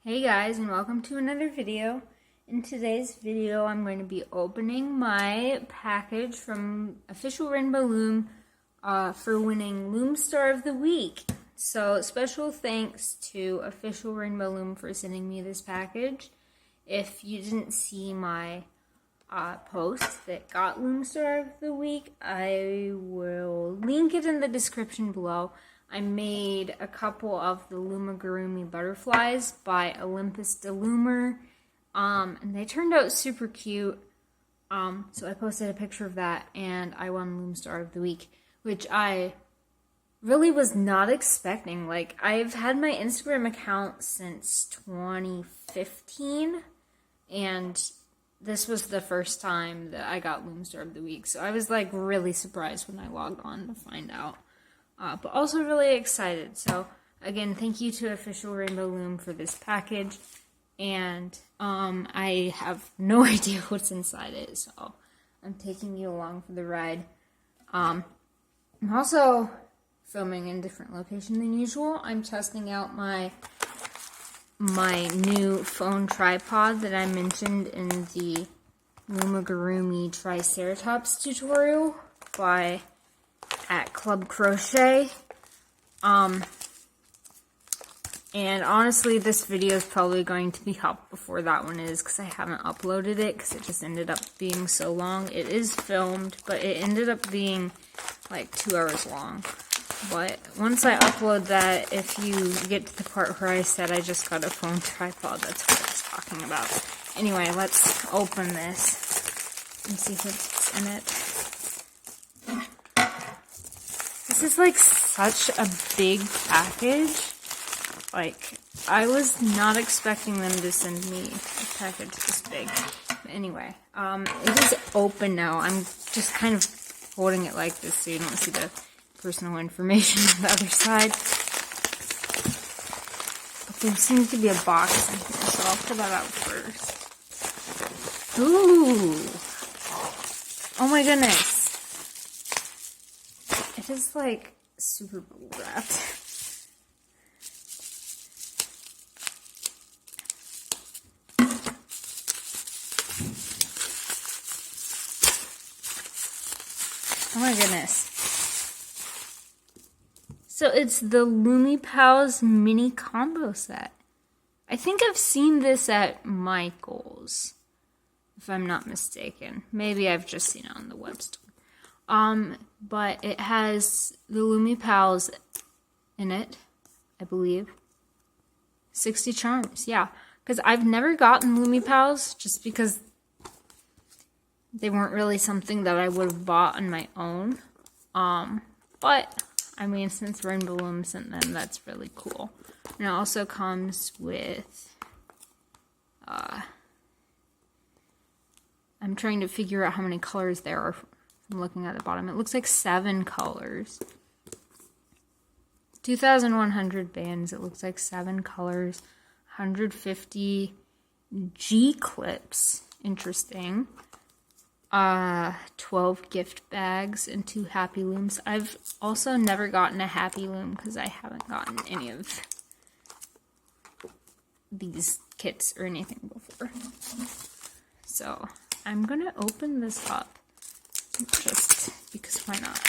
Hey guys, and welcome to another video. In today's video, I'm going to be opening my package from Official Rainbow Loom for winning Loom Star of the Week. So special thanks to Official Rainbow Loom for sending me this package. If you didn't see my post that got Loom Star of the Week, I will link it in the description below. I made a couple of the Lumigurumi butterflies by Olympus de Loomer, and they turned out super cute. So I posted a picture of that, and I won Loom Star of the Week, which I really was not expecting. Like, I've had my Instagram account since 2015, and this was the first time that I got Loom Star of the Week, so I was like really surprised when I logged on to find out. But also really excited. So again, thank you to Official Rainbow Loom for this package. And I have no idea what's inside it, so I'm taking you along for the ride. I'm also filming in a different location than usual. I'm testing out my new phone tripod that I mentioned in the Lumigurumi Triceratops tutorial at Club Crochet. And honestly, this video is probably going to be up before that one is, because I haven't uploaded it, because it just ended up being so long. It is filmed, but it ended up being like 2 hours long. But once I upload that, if you get to the part where I said I just got a phone tripod, that's what I was talking about. Anyway, let's open this and see what's in it. This is like such a big package. Like, I was not expecting them to send me a package this big. But anyway, it is open now. I'm just kind of holding it like this so you don't see the personal information on the other side. But there seems to be a box in here, so I'll pull that out first. Ooh! Oh my goodness! It is like super bubble wrapped. Oh my goodness. So it's the Lumi Pals mini combo set. I think I've seen this at Michael's, if I'm not mistaken. Maybe I've just seen it on the web store. But it has the Lumi Pals in it, I believe. 60 charms, yeah. Because I've never gotten Lumi Pals, just because they weren't really something that I would have bought on my own. But, I mean, since Rainbow Loom sent them, that's really cool. And it also comes with, I'm trying to figure out how many colors there are from looking at the bottom. It looks like 7 colors. 2,100 bands, it looks like 7 colors. 150 G-clips, interesting. 12 gift bags and 2 happy looms. I've also never gotten a happy loom because I haven't gotten any of these kits or anything before. So I'm gonna open this up just because why not?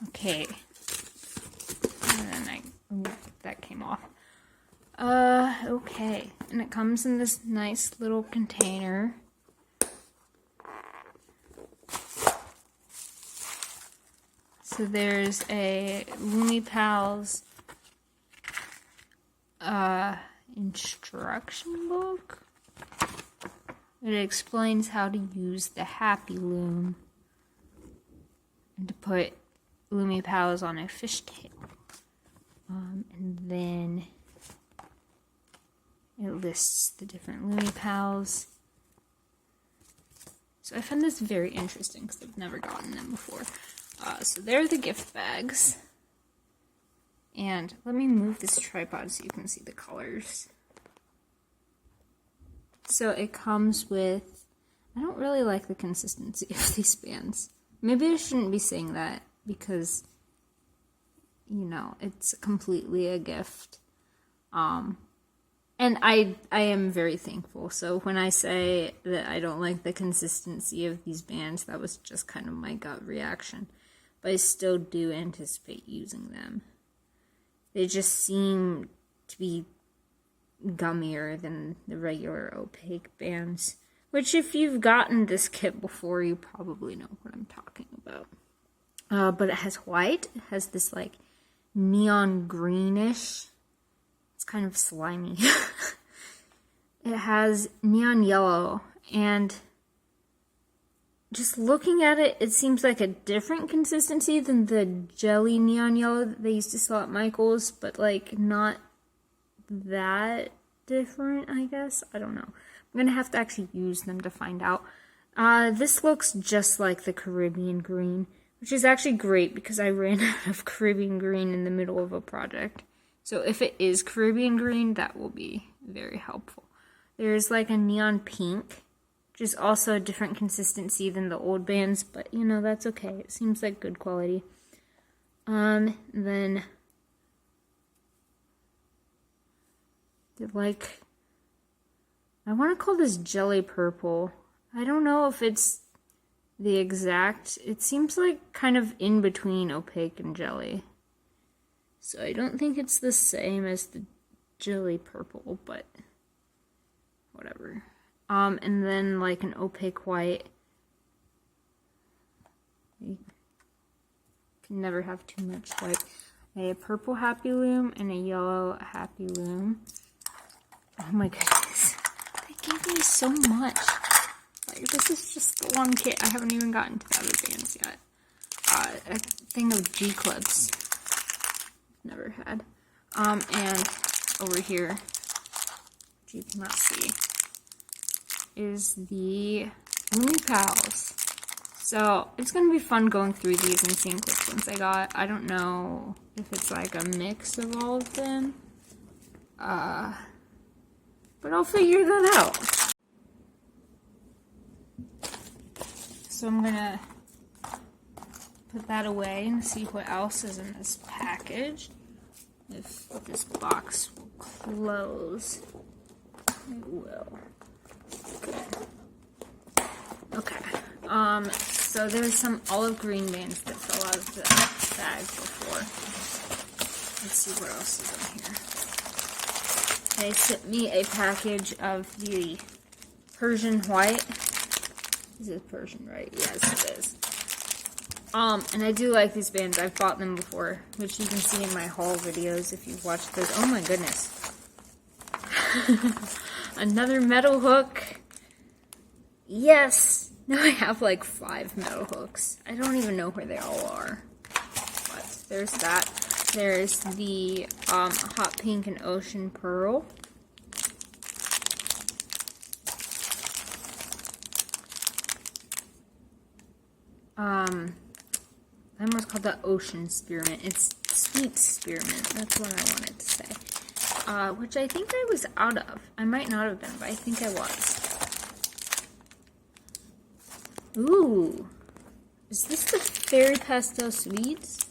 Okay. And then that came off. Okay. And it comes in this nice little container. So there's a Lumi Pals instruction book. It explains how to use the Happy Loom and to put Lumi Pals on a fishtail. And then it lists the different Lumi Pals. So I found this very interesting because I've never gotten them before. So they're the gift bags. And let me move this tripod so you can see the colors. So it comes with, I don't really like the consistency of these bands. maybe I shouldn't be saying that because, you know, it's completely a gift. And I am very thankful. So when I say that I don't like the consistency of these bands, that was just kind of my gut reaction. But I still do anticipate using them. They just seem to be gummier than the regular opaque bands. Which, if you've gotten this kit before, you probably know what I'm talking about. But it has white. It has this, like, neon greenish. It's kind of slimy. It has neon yellow. And just looking at it, it seems like a different consistency than the jelly neon yellow that they used to sell at Michael's. But, like, not that different, I guess. I don't know. I'm going to have to actually use them to find out. This looks just like the Caribbean green, which is actually great because I ran out of Caribbean green in the middle of a project. So if it is Caribbean green, that will be very helpful. There's like a neon pink, which is also a different consistency than the old bands, but you know, that's okay. It seems like good quality. Then like, I want to call this jelly purple. I don't know if it's the exact, it seems like kind of in between opaque and jelly. So I don't think it's the same as the jelly purple, but whatever. And then like an opaque white. You can never have too much white. A purple Happy Loom and a yellow Happy Loom. Oh my goodness. They gave me so much. Like, this is just the one kit. I haven't even gotten to the other bands yet. A thing of G-clips. Never had. And over here, which you cannot see, is the Lumi Pals. So, it's going to be fun going through these and seeing which ones I got. I don't know if it's like a mix of all of them. But I'll figure that out. So I'm gonna put that away and see what else is in this package. If this box will close, it will. Okay. So there's some olive green bands that fell out of the bag before. Let's see what else is in here. They sent me a package of the Persian white. Is it Persian, right? Yes, it is. And I do like these bands. I've bought them before, which you can see in my haul videos if you've watched those. Oh my goodness. Another metal hook. Yes! Now I have like 5 metal hooks. I don't even know where they all are. But there's that. There's the hot pink and ocean pearl. I almost called that ocean spearmint. It's sweet spearmint. That's what I wanted to say. Which I think I was out of. I might not have been, but I think I was. Ooh. Is this the Fairy Pastel Sweets?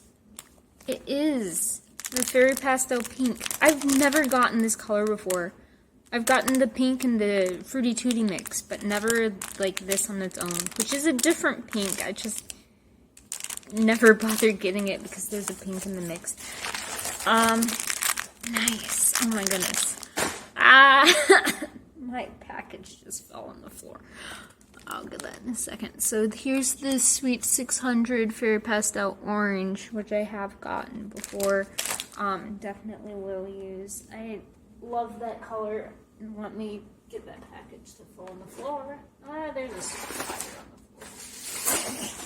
It is. The Fairy Pastel Pink. I've never gotten this color before. I've gotten the pink and the Fruity Tooty mix, but never like this on its own, which is a different pink. I just never bothered getting it because there's a pink in the mix. Nice. Oh my goodness. My package just fell on the floor. I'll get that in a second. So here's the Sweet 600 Fairy Pastel Orange, which I have gotten before. Definitely will use. I love that color. And let me get that package to fall on the floor. There's a spider on the floor.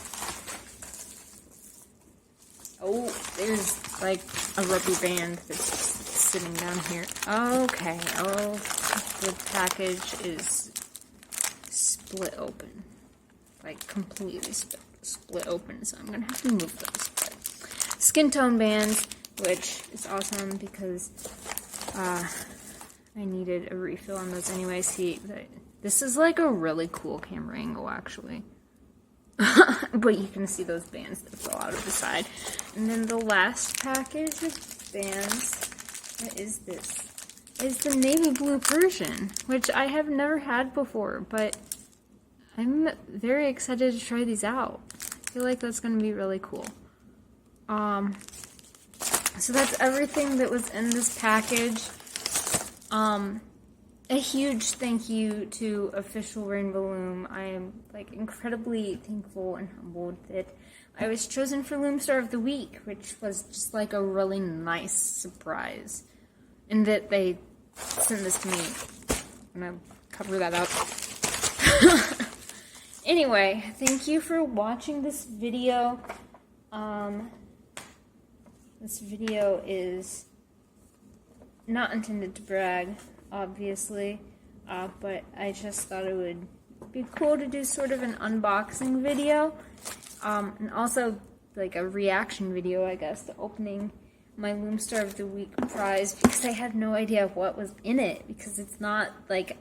Oh, there's like a rubber band that's sitting down here. Okay. Oh, the package is split open. Like completely split open. So I'm gonna have to move those. But skin tone bands, which is awesome because I needed a refill on those anyway. See, this is like a really cool camera angle, actually. But you can see those bands that fall out of the side. And then the last package of bands, what is this? Is the navy blue Persian, which I have never had before, but I'm very excited to try these out. I feel like that's going to be really cool. So that's everything that was in this package. A huge thank you to Official Rainbow Loom. I am like incredibly thankful and humbled that I was chosen for Loom Star of the Week, which was just like a really nice surprise. And that they sent this to me. I'm gonna cover that up. Anyway, thank you for watching this video. This video is not intended to brag, obviously, but I just thought it would be cool to do sort of an unboxing video, and also like a reaction video, I guess, to opening my Loom Star of the Week prize, because I had no idea what was in it, because it's not, like,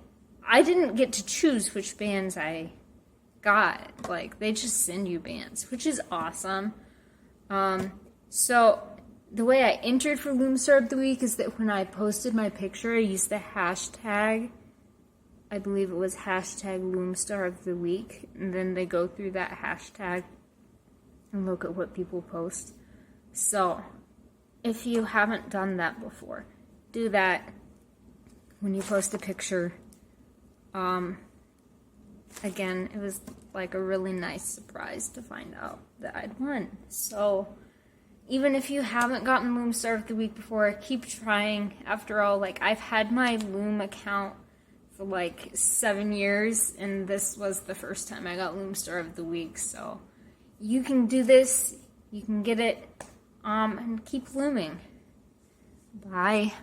I didn't get to choose which bands I got. Like, they just send you bands, which is awesome. So the way I entered for Loom Star of the Week is that when I posted my picture, I used the hashtag, I believe it was hashtag Loom Star of the Week, and then they go through that hashtag and look at what people post. So if you haven't done that before, do that when you post a picture. Again, it was like a really nice surprise to find out that I'd won. So even if you haven't gotten Loom Star of the Week before, keep trying. After all, like, I've had my Loom account for like 7 years, and this was the first time I got Loom Star of the Week. So you can do this, you can get it, and keep looming. Bye.